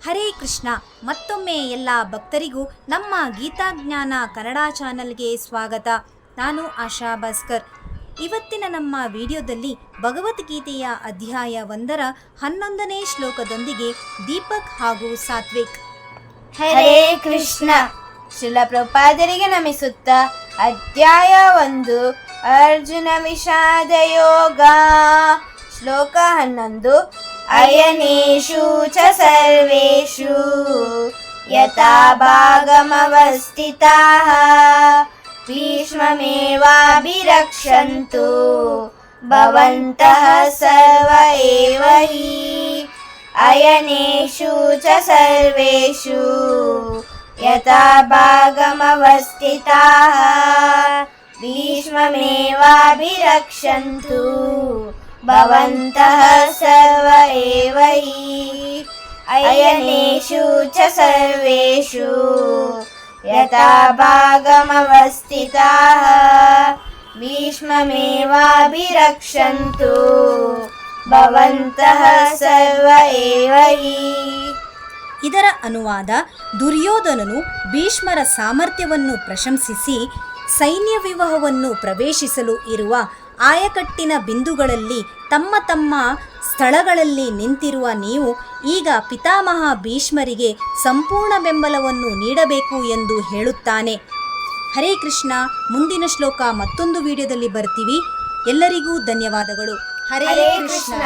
ಹರೇ ಕೃಷ್ಣ. ಮತ್ತೊಮ್ಮೆ ಎಲ್ಲ ಭಕ್ತರಿಗೂ ನಮ್ಮ ಗೀತಾಜ್ಞಾನ ಕನ್ನಡ ಚಾನಲ್ಗೆ ಸ್ವಾಗತ. ನಾನು ಆಶಾ ಭಾಸ್ಕರ್. ಇವತ್ತಿನ ನಮ್ಮ ವಿಡಿಯೋದಲ್ಲಿ ಭಗವದ್ಗೀತೆಯ ಅಧ್ಯಾಯ 1ರ 11ನೇ ಶ್ಲೋಕದೊಂದಿಗೆ ದೀಪಕ್ ಹಾಗೂ ಸಾತ್ವಿಕ್. ಹರೇ ಕೃಷ್ಣ. ಶ್ರೀಲ ಪ್ರಭುಪಾದರಿಗೆ ನಮಿಸುತ್ತ ಅಧ್ಯಾಯ 1 ಅರ್ಜುನ ವಿಷಾದ ಯೋಗ. ಶ್ಲೋಕ 11. ಅಯನೇಷು ಚ ಸರ್ವೇಷು ಯಥಾ ಭಾಗಮವಸ್ಥಿತಾಃ ಭೀಷ್ಮಮೇವಾಭಿರಕ್ಷन्तು ಭವಂತಃ ಸರ್ವ ಏವ ಹಿ. ಅಯನೇಷು ಚ ಸರ್ವೇಷು ಯಥಾ ಭಾಗಮವಸ್ಥಿತಾಃ ಭೀಷ್ಮಮೇವಾಭಿರಕ್ಷन्तು ಭವಂತಃ ಸರ್ವ ಏವ ಹಿ. ಅಯನೇಷು ಚ ಸರ್ವೇಷು ಯಥಾ ಭಾಗಮವಸ್ಥಿತಾಃ ಭೀಷ್ಮಮೇವಾಭಿರಕ್ಷन्तು ಭವಂತಃ ಸರ್ವ ಏವ ಹಿ. ಇದರ ಅನುವಾದ: ದುರ್ಯೋಧನನು ಭೀಷ್ಮರ ಸಾಮರ್ಥ್ಯವನ್ನು ಪ್ರಶಂಸಿಸಿ ಸೈನ್ಯ ವ್ಯೂಹವನ್ನು ಪ್ರವೇಶಿಸಲು ಇರುವ ಆಯಕಟ್ಟಿನ ಬಿಂದುಗಳಲ್ಲಿ ತಮ್ಮ ತಮ್ಮ ಸ್ಥಳಗಳಲ್ಲಿ ನಿಂತಿರುವ ನೀವು ಈಗ ಪಿತಾಮಹ ಭೀಷ್ಮರಿಗೆ ಸಂಪೂರ್ಣ ಬೆಂಬಲವನ್ನು ನೀಡಬೇಕು ಎಂದು ಹೇಳುತ್ತಾನೆ. ಹರೇ ಕೃಷ್ಣ. ಮುಂದಿನ ಶ್ಲೋಕ ಮತ್ತೊಂದು ವಿಡಿಯೋದಲ್ಲಿ ಬರ್ತೀವಿ. ಎಲ್ಲರಿಗೂ ಧನ್ಯವಾದಗಳು. ಹರೇ ಕೃಷ್ಣ.